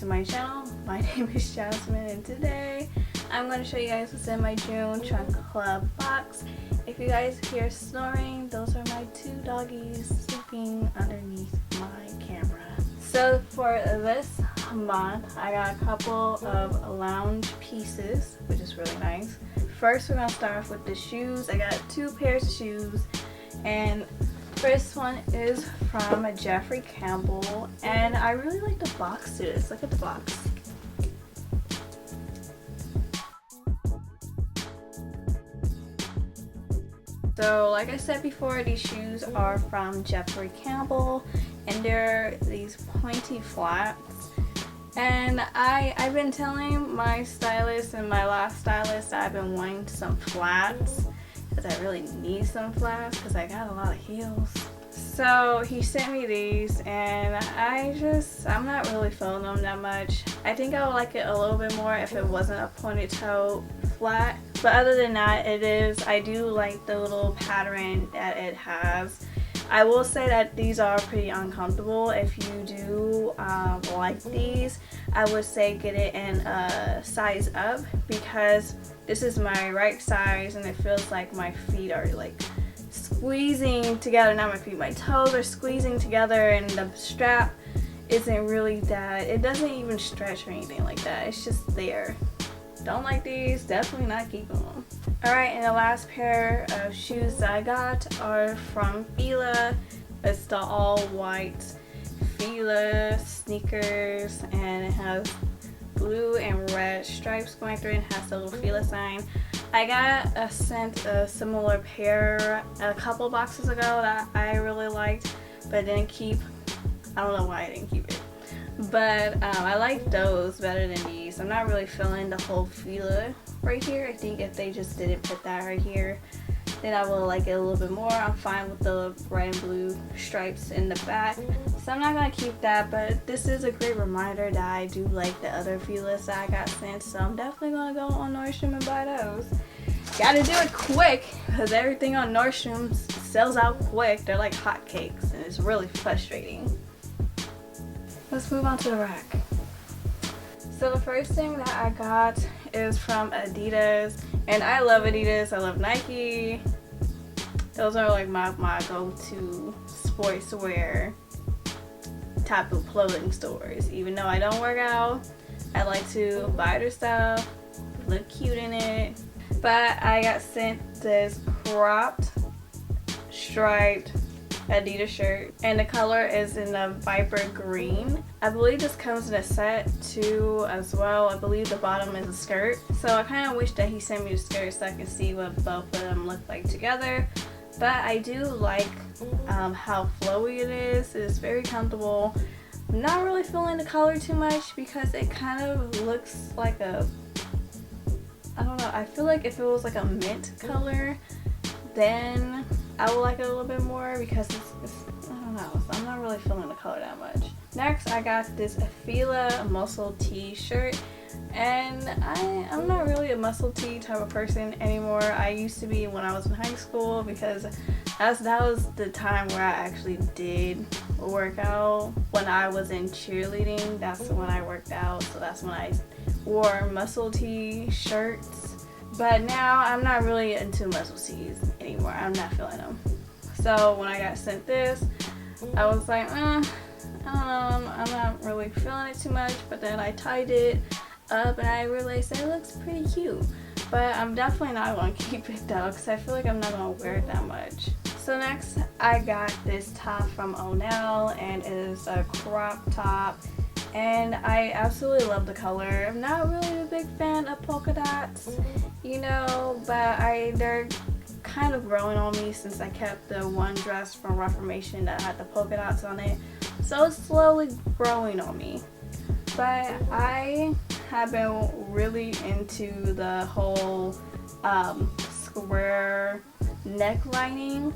to my channel. My name is Jazmine, and today I'm going to show you guys what's in my June Trunk Club box. If you guys hear snoring, those are my two doggies sleeping underneath my camera. So for this month, I got a couple of lounge pieces, which is really nice. First, we're going to start off with the shoes. I got two pairs of shoes, and first one is from Jeffrey Campbell, and I really like the box to this. Look at the box. So like I said before, these shoes are from Jeffrey Campbell, and they're these pointy flats. And I've been telling my stylist and my last stylist that I've been wanting some flats, because I really need some flats because I got a lot of heels. So he sent me these, and I'm not really feeling them that much. I think I would like it a little bit more if it wasn't a pointed toe flat. But other than that, I do like the little pattern that it has. I will say that these are pretty uncomfortable. If you do like these, I would say get it in a size up, because this is my right size and it feels like my feet are like squeezing together. Not my feet, my toes are squeezing together, and the strap isn't really that, it doesn't even stretch or anything like that. It's just there. Don't like these, definitely not keeping them. Alright, and the last pair of shoes that I got are from Fila. It's the all white Fila sneakers, and it has blue and red stripes going through it, and has the little Fila sign. I got sent a similar pair a couple boxes ago that I really liked, but didn't keep. I don't know why I didn't keep it. But I like those better than these. I'm not really feeling the whole Fila right here. I think if they just didn't put that right here, then I will like it a little bit more. I'm fine with the red and blue stripes in the back, so I'm not going to keep that. But this is a great reminder that I do like the other Filas that I got sent, so I'm definitely going to go on Nordstrom and buy those. Gotta do it quick, because everything on Nordstrom sells out quick. They're like hotcakes, and it's really frustrating. Let's move on to the rack. So the first thing that I got is from Adidas, and I love Adidas. I love Nike. Those are like my go-to sportswear type of clothing stores. Even though I don't work out, I like to buy their stuff, look cute in it. But I got sent this cropped, striped Adidas shirt, and the color is in the Viper green. I believe this comes in a set too as well. I believe the bottom is a skirt, so I kind of wish that he sent me the skirt so I can see what both of them look like together. But I do like how flowy it is. It's very comfortable. I'm not really feeling the color too much, because it kind of looks like a, I don't know, I feel like if it was like a mint color, then I would like it a little bit more, because it's I don't know, so I'm not really feeling the color that much. Next, I got this Fila muscle tee shirt, and I'm not really a muscle tee type of person anymore. I used to be when I was in high school, because that was the time where I actually did work out. When I was in cheerleading, that's when I worked out, so that's when I wore muscle tee shirts. But now I'm not really into muscle tees anymore. I'm not feeling them. So when I got sent this, I was like, I don't know, I'm not really feeling it too much. But then I tied it up, and I realized that it looks pretty cute. But I'm definitely not going to keep it though, because I feel like I'm not going to wear it that much. So next, I got this top from O'Neill, and it is a crop top. And I absolutely love the color. I'm not really a big fan of polka dots, you know, but they're kind of growing on me since I kept the one dress from Reformation that had the polka dots on it. So it's slowly growing on me. But I have been really into the whole square neck lining.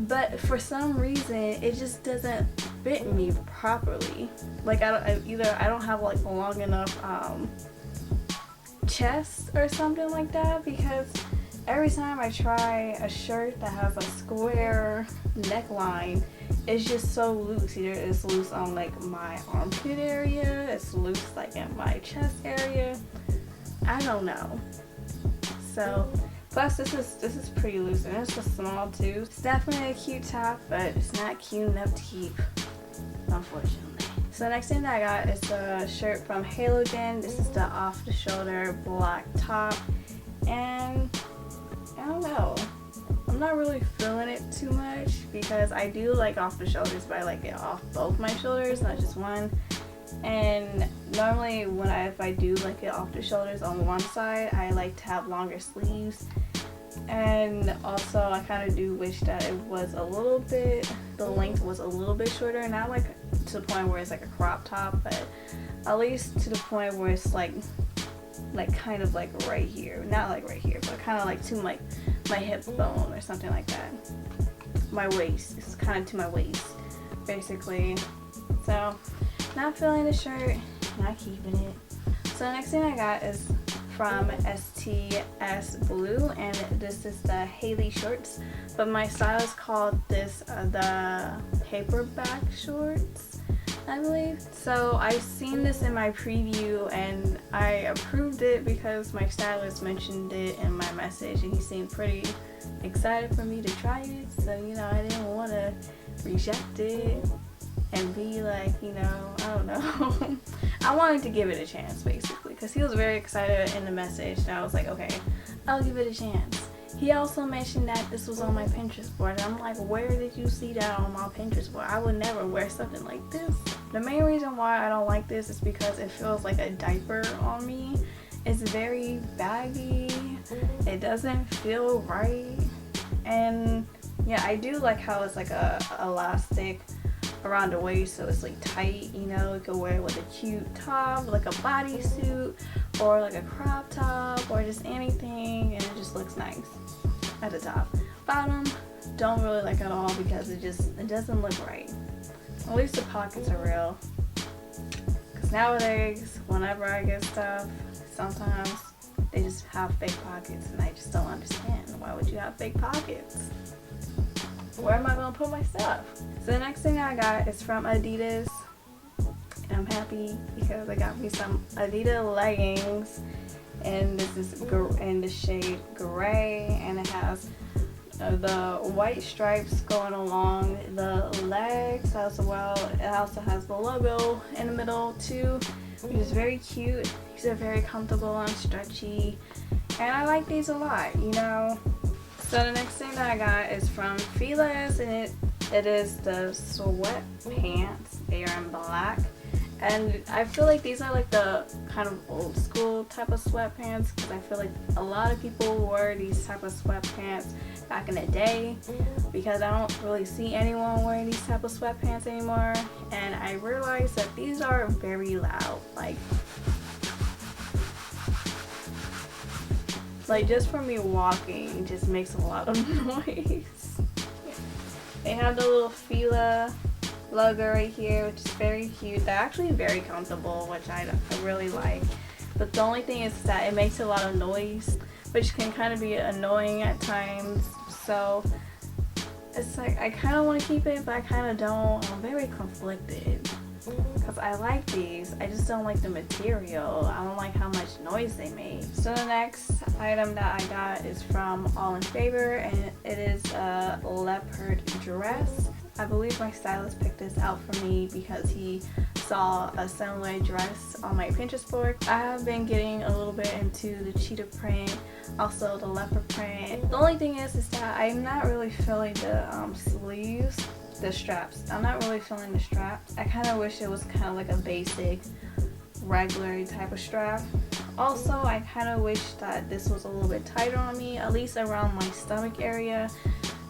But for some reason, it just doesn't fit me properly. Like I don't have like long enough chest or something like that, because every time I try a shirt that has a square neckline, it's just so loose. Either it's loose on like my armpit area, it's loose like in my chest area. I don't know. So plus this is pretty loose and it's a small too. It's definitely a cute top, but it's not cute enough to keep, unfortunately. So the next thing that I got is a shirt from Halogen. This is the off the shoulder black top, and I don't know, I'm not really feeling it too much because I do like off the shoulders, but I like it off both my shoulders, not just one. And normally if I do like it off the shoulders on one side, I like to have longer sleeves. And also I kind of do wish that it was a little bit, the length was a little bit shorter, not like to the point where it's like a crop top, but at least to the point where it's like kind of like right here, not like right here, but kind of like to my hip bone or something like that. My waist, it's kind of to my waist basically. So not feeling the shirt, not keeping it. So the next thing I got is from STS Blue, and this is the Haley shorts, but my stylist called this the paperback shorts, I believe. So I've seen this in my preview and I approved it because my stylist mentioned it in my message and he seemed pretty excited for me to try it. So, you know, I didn't want to reject it and be like, you know, I don't know. I wanted to give it a chance basically because he was very excited in the message, and I was like, okay, I'll give it a chance. He also mentioned that this was on my Pinterest board, and I'm like, where did you see that on my Pinterest board? I would never wear something like this. The main reason why I don't like this is because it feels like a diaper on me. It's very baggy, it doesn't feel right, and yeah, I do like how it's like a elastic around the waist, so it's like tight, you know. You could wear it with a cute top, like a bodysuit, or like a crop top, or just anything, and it just looks nice at the top. Bottom, don't really like at all because it doesn't look right. At least the pockets are real, because nowadays whenever I get stuff, sometimes they just have fake pockets, and I just don't understand, why would you have fake pockets? Where am I going to put my stuff? So the next thing I got is from Adidas, and I'm happy because I got me some Adidas leggings, and this is in the shade gray, and it has the white stripes going along the legs as well. It also has the logo in the middle too, which is very cute. These are very comfortable and stretchy, and I like these a lot, you know. So the next thing that I got is from Feelers, and it is the sweatpants. They are in black, and I feel like these are like the kind of old school type of sweatpants, because I feel like a lot of people wore these type of sweatpants back in the day, because I don't really see anyone wearing these type of sweatpants anymore. And I realized that these are very loud, like just for me walking, it just makes a lot of noise. They have the little Fila logo right here, which is very cute. They're actually very comfortable, which I really like. But the only thing is that it makes a lot of noise, which can kind of be annoying at times. So it's like I kind of want to keep it, but I kind of don't. I'm very conflicted because I like these. I just don't like the material. I don't like how much noise they make. So the next item that I got is from All in Favor, and it is a leopard dress. I believe my stylist picked this out for me because he saw a similar dress on my Pinterest board. I have been getting a little bit into the cheetah print, also the leopard print. The only thing is that I'm not really feeling the sleeves, the straps. I'm not really feeling the straps. I kind of wish it was kind of like a basic, regular type of strap. Also, I kind of wish that this was a little bit tighter on me, at least around my stomach area.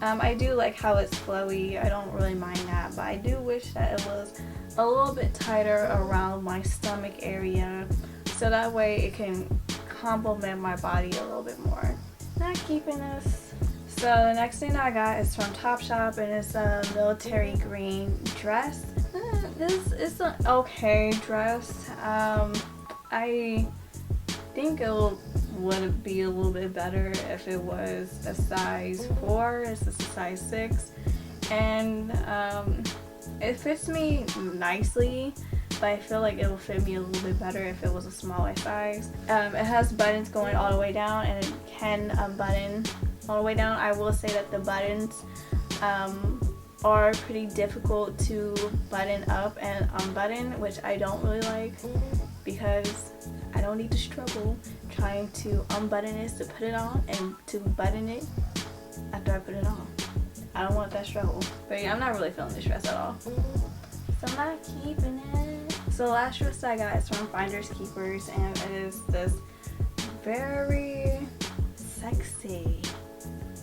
I do like how it's flowy. I don't really mind that, but I do wish that it was a little bit tighter around my stomach area, so that way it can complement my body a little bit more. Not keeping this. So the next thing I got is from Topshop, and it's a military green dress. This is an okay dress. I think would be a little bit better if it was a size 4. This is a size 6, and it fits me nicely, but I feel like it will fit me a little bit better if it was a smaller size. It has buttons going all the way down, and it can unbutton all the way down. I will say that the buttons are pretty difficult to button up and unbutton, which I don't really like, because I don't need to struggle trying to unbutton this to put it on and to button it after I put it on. I don't want that struggle. But yeah, I'm not really feeling this dress at all, so I'm not keeping it. So the last dress I got is from Finders Keepers, and it is this very sexy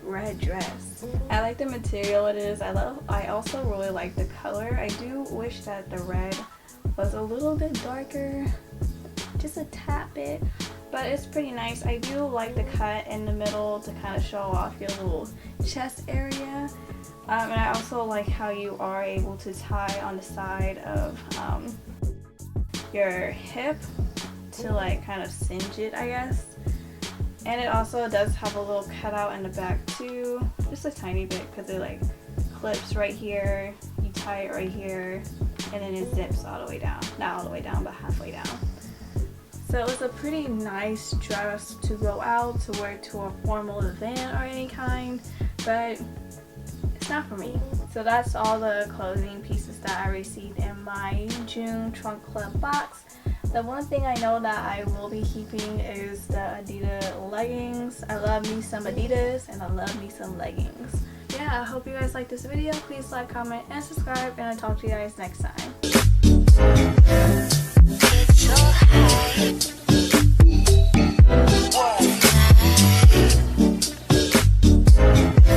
red dress. I like the material it is. I also really like the color. I do wish that the red was a little bit darker, just a tad bit, but it's pretty nice. I do like the cut in the middle to kind of show off your little chest area, and I also like how you are able to tie on the side of your hip to like kind of cinch it, I guess. And it also does have a little cutout in the back too, just a tiny bit, because it like clips right here, you tie it right here, and then it zips all the way down. Not all the way down, but halfway down. So it's a pretty nice dress to go out, to wear to a formal event or any kind, but it's not for me. So that's all the clothing pieces that I received in my June Trunk Club box. The one thing I know that I will be keeping is the Adidas leggings. I love me some Adidas, and I love me some leggings. Yeah, I hope you guys like this video. Please like, comment, and subscribe, and I'll talk to you guys next time. It's so high.